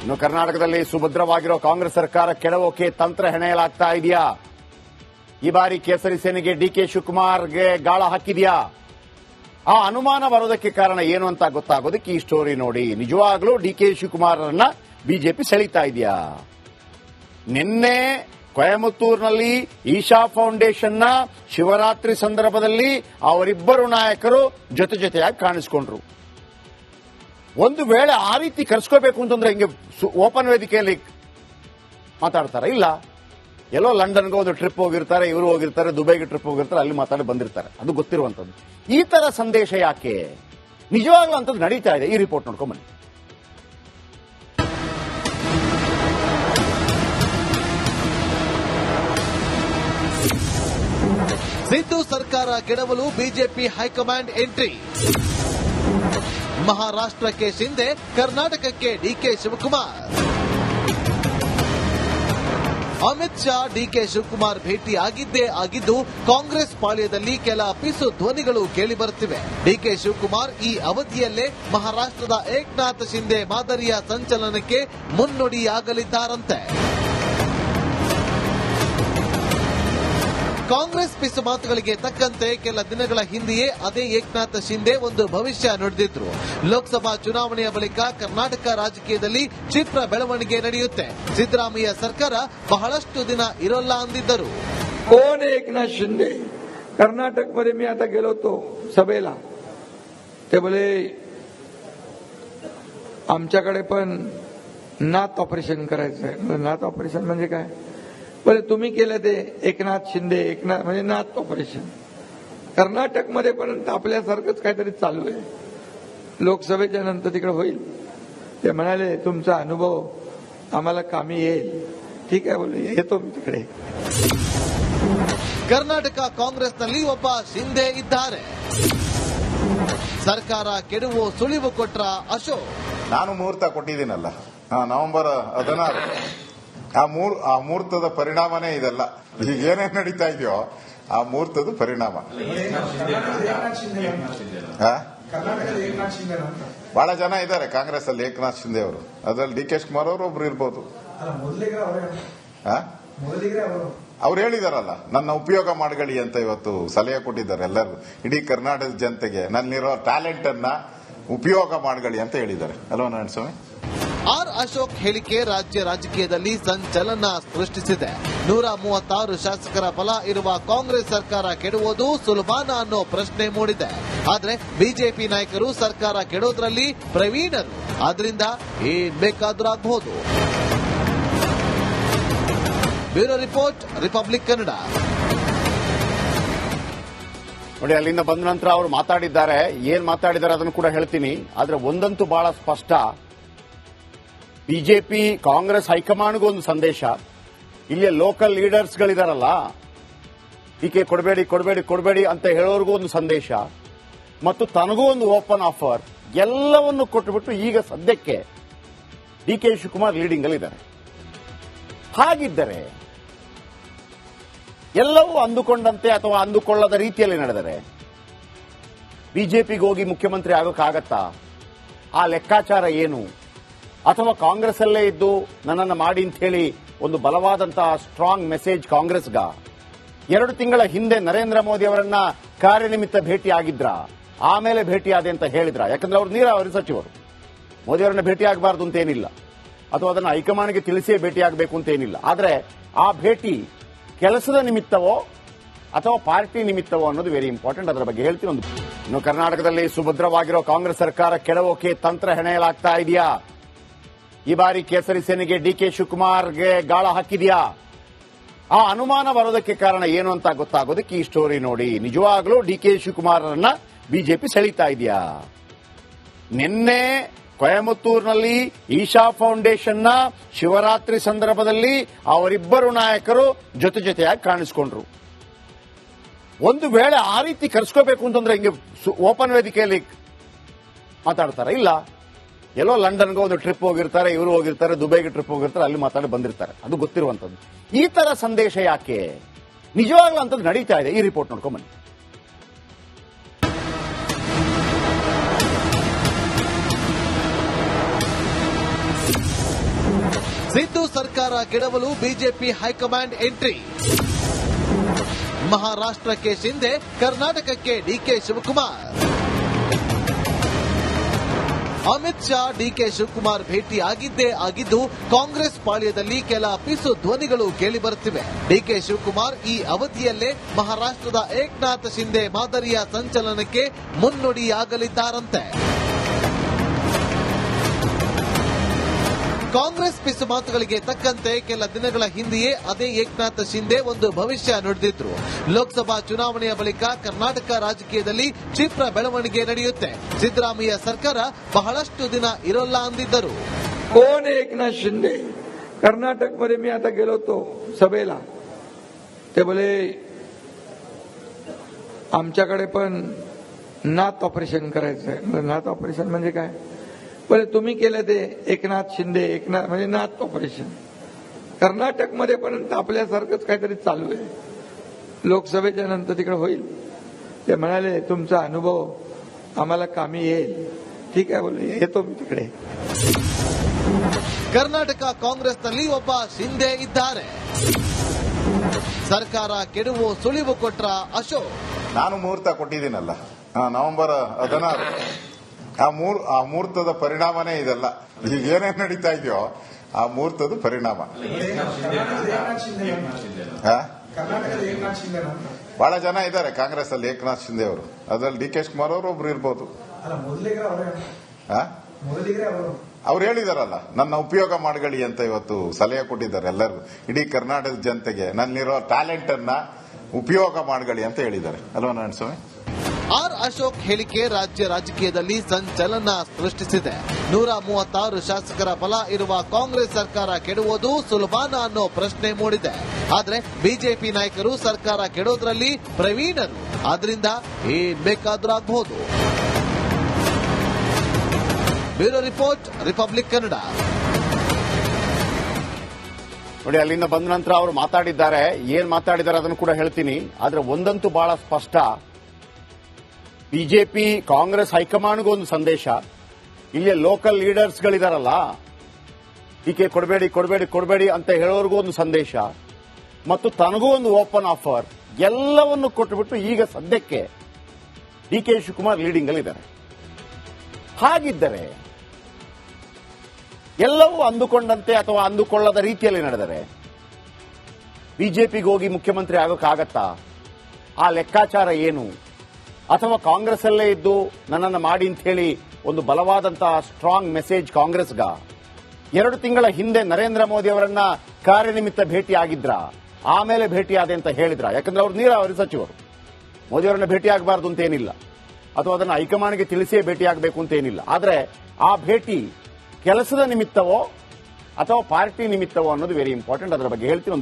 ಇನ್ನು ಕರ್ನಾಟಕದಲ್ಲಿ ಸುಭದ್ರವಾಗಿರೋ ಕಾಂಗ್ರೆಸ್ ಸರ್ಕಾರ ಕೆಡವೋಕೆ ತಂತ್ರ ಹೆಣೆಯಲಾಗ್ತಾ ಇದೆಯಾ? ಈ ಬಾರಿ ಕೇಸರಿ ಸೇನೆಗೆ ಡಿಕೆ ಶಿವಕುಮಾರ್ಗೆ ಗಾಳ ಹಾಕಿದ್ಯಾ? ಆ ಅನುಮಾನ ಬರೋದಕ್ಕೆ ಕಾರಣ ಏನು ಅಂತ ಗೊತ್ತಾಗೋದಕ್ಕೆ ಈ ಸ್ಟೋರಿ ನೋಡಿ. ನಿಜವಾಗ್ಲೂ ಡಿಕೆ ಶಿವಕುಮಾರ್ರನ್ನ ಬಿಜೆಪಿ ಸೆಳೀತಾ ಇದೆಯಾ? ನಿನ್ನೆ ಕೊಯಮತ್ತೂರಿನಲ್ಲಿ ಈಶಾ ಫೌಂಡೇಶನ್ನ ಶಿವರಾತ್ರಿ ಸಂದರ್ಭದಲ್ಲಿ ಅವರಿಬ್ಬರು ನಾಯಕರು ಜೊತೆಯಾಗಿ ಕಾಣಿಸಿಕೊಂಡ್ರು. ಒಂದು ವೇಳೆ ಆ ರೀತಿ ಕರೆಸ್ಕೋಬೇಕು ಅಂತಂದ್ರೆ ಹಿಂಗೆ ಓಪನ್ ವೇದಿಕೆಯಲ್ಲಿ ಮಾತಾಡ್ತಾರೆ? ಇಲ್ಲ, ಎಲ್ಲೋ ಲಂಡನ್ಗೆ ಒಂದು ಟ್ರಿಪ್ ಹೋಗಿರ್ತಾರೆ, ಇವರು ಹೋಗಿರ್ತಾರೆ, ದುಬೈಗೆ ಟ್ರಿಪ್ ಹೋಗಿರ್ತಾರೆ, ಅಲ್ಲಿ ಮಾತಾಡಿ ಬಂದಿರ್ತಾರೆ, ಅದು ಗೊತ್ತಿರುವಂತದ್ದು. ಈ ತರ ಸಂದೇಶ ಯಾಕೆ? ನಿಜವಾಗ್ಲೂ ಅಂತದ್ದು ನಡೀತಾ ಇದೆ. ಈ ರಿಪೋರ್ಟ್ ನೋಡ್ಕೊಂಡ್ ಬನ್ನಿ. ಸಿದ್ದು ಸರ್ಕಾರ ಕೆಡವಲು ಬಿಜೆಪಿ ಹೈಕಮಾಂಡ್ ಎಂಟ್ರಿ. ಮಹಾರಾಷ್ಟ್ರಕ್ಕೆ ಶಿಂದೆ, ಕರ್ನಾಟಕಕ್ಕೆ ಡಿಕೆ ಶಿವಕುಮಾರ್. ಅಮಿತ್ ಶಾ ಡಿಕೆ ಶಿವಕುಮಾರ್ ಭೇಟಿ ಆಗಿದ್ದು ಕಾಂಗ್ರೆಸ್ ಪಾಳ್ಯದಲ್ಲಿ ಕೆಲ ಪಿಸು ಧ್ವನಿಗಳು ಕೇಳಿಬರುತ್ತಿವೆ. ಡಿಕೆ ಶಿವಕುಮಾರ್ ಈ ಅವಧಿಯಲ್ಲೇ ಮಹಾರಾಷ್ಟ್ರದ ಏಕನಾಥ್ ಶಿಂದೆ ಮಾದರಿಯ ಸಂಚಲನಕ್ಕೆ ಮುನ್ನುಡಿಯಾಗಲಿದ್ದಾರಂತೆ. ಕಾಂಗ್ರೆಸ್ ಪಿಸು ಮಾತುಗಳಿಗೆ ತಕ್ಕಂತೆ ಕೆಲ ದಿನಗಳ ಹಿಂದೆಯೇ ಅದೇ ಏಕನಾಥ್ ಶಿಂದೆ ಒಂದು ಭವಿಷ್ಯ ನುಡಿದಿದ್ರು. ಲೋಕಸಭಾ ಚುನಾವಣೆಯ ಬಳಿಕ ಕರ್ನಾಟಕ ರಾಜಕೀಯದಲ್ಲಿ ಕ್ಷಿಪ್ರ ಬೆಳವಣಿಗೆ ನಡೆಯುತ್ತೆ, ಸಿದ್ದರಾಮಯ್ಯ ಸರ್ಕಾರ ಬಹಳಷ್ಟು ದಿನ ಇರೋಲ್ಲ ಅಂದಿದ್ದರು. कोण एकनाथ शिंदे कर्नाटकमध्ये मी आता गेलो होतो सभेला, ते बोले आमच्याकडे पण नात ऑपरेशन करायचंय. नात ऑपरेशन म्हणजे काय? बोले तुम्ही केलं ते एकनाथ शिंदे, एकनाथ म्हणजे नात ऑपरेशन. कर्नाटकमध्ये पण आपल्यासारखंच काहीतरी चालू आहे. लोकसभेच्या नंतर तिकडे होईल. ते म्हणाले तुमचा अनुभव आम्हाला कामी येईल. ठीक आहे बोले, येतो मी तिकडे. ಕರ್ನಾಟಕ ಕಾಂಗ್ರೆಸ್ನಲ್ಲಿ ಒಬ್ಬ ಶಿಂದೆ ಇದ್ದಾರೆ. ಸರ್ಕಾರ ಕೆಡುವ ಸುಳಿವು ಕೊಟ್ರ ಅಶೋಕ್. ನಾನು ಮುಹೂರ್ತ ಕೊಟ್ಟಿದ್ದೀನಲ್ಲ, ನವೆಂಬರ್ 16. ಆ ಮುಹೂರ್ತದ ಪರಿಣಾಮನೇ ಇದೆಲ್ಲ. ಈಗ ಏನೇನ್ ನಡೀತಾ ಇದೆಯೋ ಆ ಮುಹೂರ್ತದ ಪರಿಣಾಮ. ಬಹಳ ಜನ ಇದ್ದಾರೆ ಕಾಂಗ್ರೆಸ್ ಅಲ್ಲಿ ಏಕನಾಥ್ ಶಿಂದೆ ಅವರು. ಅದರಲ್ಲಿ ಡಿ ಕೆ ಶಿವಕುಮಾರ್ ಅವರು ಒಬ್ರು ಇರ್ಬೋದು. ಅವ್ರು ಹೇಳಿದಾರಲ್ಲ, ನನ್ನ ಉಪಯೋಗ ಮಾಡಗಳಿ ಅಂತ ಇವತ್ತು ಸಲಹೆ ಕೊಟ್ಟಿದ್ದಾರೆ ಎಲ್ಲರೂ, ಇಡೀ ಕರ್ನಾಟಕದ ಜನತೆಗೆ ನನ್ನಿರೋ ಟ್ಯಾಲೆಂಟ್ ಅನ್ನ ಉಪಯೋಗ ಮಾಡಗಳಿ ಅಂತ ಹೇಳಿದ್ದಾರೆ ಅಲ್ವಾ ನಾರಾಯಣಸ್ವಾಮಿ? ಆರ್ ಅಶೋಕ್ ಹೇಳಿಕೆ ರಾಜ್ಯ ರಾಜಕೀಯದಲ್ಲಿ ಸಂಚಲನ ಸೃಷ್ಟಿಸಿದೆ. 136 ಶಾಸಕರ ಬಲ ಇರುವ ಕಾಂಗ್ರೆಸ್ ಸರ್ಕಾರ ಕೆಡುವುದು ಸುಲಭಾನ ಅನ್ನೋ ಪ್ರಶ್ನೆ ಮೂಡಿದೆ. ಆದ್ರೆ ಬಿಜೆಪಿ ನಾಯಕರು ಸರ್ಕಾರ ಕೆಡೋದ್ರಲ್ಲಿ ಪ್ರವೀಣರು, ಆದ್ರಿಂದ ಏನ್ ಬೇಕಾದ್ರೂ ಆಗಬಹುದು. Bureau report, republic Kannada. ನೋಡಿ, ಅಲ್ಲಿಂದ ಬಂದ ನಂತರ ಅವರು ಮಾತಾಡಿದ್ದಾರೆ. ಏನ್ ಮಾತಾಡಿದ್ದಾರೆ ಅದನ್ನು ಕೂಡ ಹೇಳ್ತೀನಿ. ಆದ್ರೆ ಒಂದಂತೂ ಬಹಳ ಸ್ಪಷ್ಟ, ಬಿಜೆಪಿ ಕಾಂಗ್ರೆಸ್ ಹೈಕಮಾಂಡ್ಗೂ ಒಂದು ಸಂದೇಶ, ಇಲ್ಲಿಯ ಲೋಕಲ್ ಲೀಡರ್ಸ್ಗಳಿದಾರಲ್ಲ, ಟೀಕೆ ಕೊಡಬೇಡಿ ಅಂತ ಹೇಳೋರ್ಗೂ ಒಂದು ಸಂದೇಶ, ಮತ್ತು ತನಗೂ ಒಂದು ಓಪನ್ ಆಫರ್, ಎಲ್ಲವನ್ನು ಕೊಟ್ಟುಬಿಟ್ಟು ಈಗ ಸದ್ಯಕ್ಕೆ ಡಿ ಕೆ ಶಿವಕುಮಾರ್ ಲೀಡಿಂಗ್ ಅಲ್ಲಿ ಇದ್ದಾರೆ. ಹಾಗಿದ್ದರೆ ಎಲ್ಲವೂ ಅಂದುಕೊಂಡಂತೆ ಅಥವಾ ಅಂದುಕೊಳ್ಳದ ರೀತಿಯಲ್ಲಿ ನಡೆದರೆ ಬಿಜೆಪಿಗೆ ಹೋಗಿ ಮುಖ್ಯಮಂತ್ರಿ ಆಗೋಕ್ಕಾಗತ್ತಾ? ಆ ಲೆಕ್ಕಾಚಾರ ಏನು? ಅಥವಾ ಕಾಂಗ್ರೆಸ್ ಅಲ್ಲೇ ಇದ್ದು ನನ್ನನ್ನು ಮಾಡಿ ಅಂತ ಹೇಳಿ ಒಂದು ಬಲವಾದಂತಹ ಸ್ಟ್ರಾಂಗ್ ಮೆಸೇಜ್ ಕಾಂಗ್ರೆಸ್ಗ? 2 ತಿಂಗಳ ಹಿಂದೆ ನರೇಂದ್ರ ಮೋದಿ ಅವರನ್ನ ಕಾರ್ಯನಿಮಿತ್ತ ಭೇಟಿಯಾಗಿದ್ರ, ಆಮೇಲೆ ಭೇಟಿಯಾದೆ ಅಂತ ಹೇಳಿದ್ರ? ಯಾಕಂದ್ರೆ ಅವರು ನೀರಾವರಿ ಸಚಿವರು, ಮೋದಿ ಅವರನ್ನ ಭೇಟಿಯಾಗಬಾರದು ಅಂತ ಏನಿಲ್ಲ, ಅಥವಾ ಅದನ್ನು ಹೈಕಮಾಂಡ್ಗೆ ತಿಳಿಸೇ ಭೇಟಿಯಾಗಬೇಕು ಅಂತ ಏನಿಲ್ಲ. ಆದರೆ ಆ ಭೇಟಿ ಕೆಲಸದ ನಿಮಿತ್ತವೋ ಅಥವಾ ಪಾರ್ಟಿ ನಿಮಿತ್ತವೋ ಅನ್ನೋದು ವೆರಿ ಇಂಪಾರ್ಟೆಂಟ್. ಅದರ ಬಗ್ಗೆ ಹೇಳ್ತೀನಿ. ಇನ್ನು ಕರ್ನಾಟಕದಲ್ಲಿ ಸುಭದ್ರವಾಗಿರೋ ಕಾಂಗ್ರೆಸ್ ಸರ್ಕಾರ ಕೆಡವೋಕೆ ತಂತ್ರ ಹೆಣೆಯಲಾಗ್ತಾ ಇದೆಯಾ? ಈ ಬಾರಿ ಕೇಸರಿ ಸೇನೆಗೆ ಡಿಕೆ ಶಿವಕುಮಾರ್ಗೆ ಗಾಳ ಹಾಕಿದ್ಯಾ? ಆ ಅನುಮಾನ ಬರೋದಕ್ಕೆ ಕಾರಣ ಏನು ಅಂತ ಗೊತ್ತಾಗೋದಕ್ಕೆ ಈ ಸ್ಟೋರಿ ನೋಡಿ. ನಿಜವಾಗ್ಲೂ ಡಿಕೆ ಶಿವಕುಮಾರ್ರನ್ನ ಬಿಜೆಪಿ ಸೆಳೀತಾ ಇದೆಯಾ? ನಿನ್ನೆ ಕೊಯಮತ್ತೂರಿನಲ್ಲಿ ಈಶಾ ಫೌಂಡೇಶನ್ನ ಶಿವರಾತ್ರಿ ಸಂದರ್ಭದಲ್ಲಿ ಅವರಿಬ್ಬರು ನಾಯಕರು ಜೊತೆಯಾಗಿ ಕಾಣಿಸಿಕೊಂಡ್ರು. ಒಂದು ವೇಳೆ ಆ ರೀತಿ ಕರೆಸ್ಕೋಬೇಕು ಅಂತಂದ್ರೆ ಹಿಂಗೆ ಓಪನ್ ವೇದಿಕೆಯಲ್ಲಿ ಮಾತಾಡ್ತಾರೆ? ಇಲ್ಲ, ಎಲ್ಲೋ ಲಂಡನ್ಗೆ ಒಂದು ಟ್ರಿಪ್ ಹೋಗಿರ್ತಾರೆ, ಇವರು ಹೋಗಿರ್ತಾರೆ, ದುಬೈಗೆ ಟ್ರಿಪ್ ಹೋಗಿರ್ತಾರೆ, ಅಲ್ಲಿ ಮಾತಾಡಿ ಬಂದಿರ್ತಾರೆ, ಅದು ಗೊತ್ತಿರುವಂತದ್ದು. ಈ ತರ ಸಂದೇಶ ಯಾಕೆ? ನಿಜವಾಗ್ಲೂ ಅಂತದ್ದು ನಡೀತಾ ಇದೆ. ಈ ರಿಪೋರ್ಟ್ ನೋಡ್ಕೊಂಡ್ ಬನ್ನಿ. ಸಿದ್ದು ಸರ್ಕಾರ ಕೆಡವಲು ಬಿಜೆಪಿ ಹೈಕಮಾಂಡ್ ಎಂಟ್ರಿ. ಮಹಾರಾಷ್ಟ್ರಕ್ಕೆ ಶಿಂದೆ, ಕರ್ನಾಟಕಕ್ಕೆ ಡಿಕೆ ಶಿವಕುಮಾರ್. ಅಮಿತ್ ಶಾ ಡಿಕೆ ಶಿವಕುಮಾರ್ ಭೇಟಿ ಆಗಿದ್ದು ಕಾಂಗ್ರೆಸ್ ಪಾಳ್ಯದಲ್ಲಿ ಕೆಲ ಪಿಸು ಧ್ವನಿಗಳು ಕೇಳಿಬರುತ್ತಿವೆ. ಡಿಕೆ ಶಿವಕುಮಾರ್ ಈ ಅವಧಿಯಲ್ಲೇ ಮಹಾರಾಷ್ಟ್ರದ ಏಕನಾಥ್ ಶಿಂದೆ ಮಾದರಿಯ ಸಂಚಲನಕ್ಕೆ ಮುನ್ನುಡಿಯಾಗಲಿದ್ದಾರಂತೆ. ಕಾಂಗ್ರೆಸ್ ಪಿಸು ಮಾತುಗಳಿಗೆ ತಕ್ಕಂತೆ ಕೆಲ ದಿನಗಳ ಹಿಂದೆಯೇ ಅದೇ ಏಕನಾಥ್ ಶಿಂದೆ ಒಂದು ಭವಿಷ್ಯ ನುಡಿದಿದ್ರು. ಲೋಕಸಭಾ ಚುನಾವಣೆಯ ಬಳಿಕ ಕರ್ನಾಟಕ ರಾಜಕೀಯದಲ್ಲಿ ಕ್ಷಿಪ್ರ ಬೆಳವಣಿಗೆ ನಡೆಯುತ್ತೆ, ಸಿದ್ದರಾಮಯ್ಯ ಸರ್ಕಾರ ಬಹಳಷ್ಟು ದಿನ ಇರೋಲ್ಲ ಅಂದಿದ್ದರು. कोण एकनाथ शिंदे? कर्नाटकमध्ये मी आता गेलो होतो सभेला, ते बोले आमच्याकडे पण नात ऑपरेशन करायचंय. नात ऑपरेशन म्हणजे काय? बोले तुम्ही केलं ते एकनाथ शिंदे, एकनाथ म्हणजे नात ऑपरेशन. कर्नाटकमध्ये पण आपल्यासारखंच काहीतरी चालू आहे. लोकसभेच्या नंतर तिकडे होईल. ते म्हणाले तुमचा अनुभव आम्हाला कामी येईल. ठीक आहे बोले, येतो मी तिकडे. ಕರ್ನಾಟಕ ಕಾಂಗ್ರೆಸ್ನಲ್ಲಿ ಒಬ್ಬ ಶಿಂದೆ ಇದ್ದಾರೆ. ಸರ್ಕಾರ ಕೆಡುವು ಸುಳಿವು ಕೊಟ್ರ ಅಶೋಕ್. ನಾನು ಮುಹೂರ್ತ ಕೊಟ್ಟಿದ್ದೀನಲ್ಲ, ನವೆಂಬರ್ 16. ಆ ಮುಹೂರ್ತದ ಪರಿಣಾಮನೇ ಇದೆಲ್ಲ. ಈಗ ಏನೇನು ನಡೀತಾ ಇದೆಯೋ ಆ ಮುಹೂರ್ತದ ಪರಿಣಾಮ. ಬಹಳ ಜನ ಇದ್ದಾರೆ ಕಾಂಗ್ರೆಸ್ ಅಲ್ಲಿ ಏಕನಾಥ್ ಶಿಂದೆ ಅವರು. ಅದರಲ್ಲಿ ಡಿ ಕೆ ಶಿವಕುಮಾರ್ ಅವರು ಒಬ್ರು ಇರ್ಬೋದು. ಅವ್ರು ಹೇಳಿದಾರಲ್ಲ, ನನ್ನ ಉಪಯೋಗ ಮಾಡ್ಕೊಳ್ಳಿ ಅಂತ ಇವತ್ತು ಸಲಹೆ ಕೊಟ್ಟಿದ್ದಾರೆ ಎಲ್ಲರೂ. ಇಡೀ ಕರ್ನಾಟಕದ ಜನತೆಗೆ ನನ್ನಿರೋ ಟ್ಯಾಲೆಂಟ್ ಅನ್ನ ಉಪಯೋಗ ಮಾಡ್ಕೊಳ್ಳಿ ಅಂತ ಹೇಳಿದ್ದಾರೆ ಅಲ್ವಾ ನಾರಾಯಣಸ್ವಾಮಿ? ಆರ್ ಅಶೋಕ್ ಹೇಳಿಕೆ ರಾಜ್ಯ ರಾಜಕೀಯದಲ್ಲಿ ಸಂಚಲನ ಸೃಷ್ಟಿಸಿದೆ. 136 ಶಾಸಕರ ಬಲ ಇರುವ ಕಾಂಗ್ರೆಸ್ ಸರ್ಕಾರ ಕೆಡುವುದು ಸುಲಭನಾ ಅನ್ನೋ ಪ್ರಶ್ನೆ ಮೂಡಿದೆ. ಆದ್ರೆ ಬಿಜೆಪಿ ನಾಯಕರು ಸರ್ಕಾರ ಕೆಡೋದ್ರಲ್ಲಿ ಪ್ರವೀಣರು, ಆದ್ರಿಂದ ಏನ್ ಬೇಕಾದ್ರೂ ಆಗಬಹುದು. Bureau report, republic Kannada. ನೋಡಿ, ಅಲ್ಲಿಂದ ಬಂದ ನಂತರ ಅವರು ಮಾತಾಡಿದ್ದಾರೆ. ಏನ್ ಮಾತಾಡಿದ್ದಾರೆ ಅದನ್ನು ಕೂಡ ಹೇಳ್ತೀನಿ. ಆದ್ರೆ ಒಂದಂತೂ ಬಹಳ ಸ್ಪಷ್ಟ, ಬಿಜೆಪಿ ಕಾಂಗ್ರೆಸ್ ಹೈಕಮಾಂಡ್ಗೂ ಒಂದು ಸಂದೇಶ, ಇಲ್ಲಿಯ ಲೋಕಲ್ ಲೀಡರ್ಸ್ಗಳಿದಾರಲ್ಲ, ಟೀಕೆ ಕೊಡಬೇಡಿ ಕೊಡಬೇಡಿ ಕೊಡಬೇಡಿ ಅಂತ ಹೇಳೋರ್ಗೂ ಒಂದು ಸಂದೇಶ, ಮತ್ತು ತನಗೂ ಒಂದು ಓಪನ್ ಆಫರ್, ಎಲ್ಲವನ್ನು ಕೊಟ್ಟುಬಿಟ್ಟು ಈಗ ಸದ್ಯಕ್ಕೆ ಡಿ ಕೆ ಶಿವಕುಮಾರ್ ಲೀಡಿಂಗ್ ಅಲ್ಲಿ ಇದ್ದಾರೆ. ಹಾಗಿದ್ದರೆ ಎಲ್ಲವೂ ಅಂದುಕೊಂಡಂತೆ ಅಥವಾ ಅಂದುಕೊಳ್ಳದ ರೀತಿಯಲ್ಲಿ ನಡೆದರೆ ಬಿಜೆಪಿಗೆ ಹೋಗಿ ಮುಖ್ಯಮಂತ್ರಿ ಆಗೋಕ್ಕಾಗತ್ತಾ? ಆ ಲೆಕ್ಕಾಚಾರ ಏನು? ಅಥವಾ ಕಾಂಗ್ರೆಸ್ ಅಲ್ಲೇ ಇದ್ದು ನನ್ನನ್ನು ಮಾಡಿ ಅಂತ ಹೇಳಿ ಒಂದು ಬಲವಾದಂತಹ ಸ್ಟ್ರಾಂಗ್ ಮೆಸೇಜ್ ಕಾಂಗ್ರೆಸ್ಗ 2 ತಿಂಗಳ ಹಿಂದೆ ನರೇಂದ್ರ ಮೋದಿ ಅವರನ್ನ ಕಾರ್ಯನಿಮಿತ್ತ ಭೇಟಿ ಆಗಿದ್ರ, ಆಮೇಲೆ ಭೇಟಿಯಾದೆ ಅಂತ ಹೇಳಿದ್ರ? ಯಾಕಂದ್ರೆ ಅವರು ನೀರಾವರಿ ಸಚಿವರು, ಮೋದಿ ಅವರನ್ನ ಭೇಟಿ ಆಗಬಾರ್ದು ಅಂತ ಏನಿಲ್ಲ, ಅಥವಾ ಅದನ್ನು ಹೈಕಮಾಂಡ್ಗೆ ತಿಳಿಸೇ ಭೇಟಿಯಾಗಬೇಕು ಅಂತ ಏನಿಲ್ಲ. ಆದರೆ ಆ ಭೇಟಿ ಕೆಲಸದ ನಿಮಿತ್ತವೋ ಅಥವಾ ಪಾರ್ಟಿ ನಿಮಿತ್ತವೋ ಅನ್ನೋದು ವೆರಿ ಇಂಪಾರ್ಟೆಂಟ್. ಅದರ ಬಗ್ಗೆ ಹೇಳ್ತೀನಿ.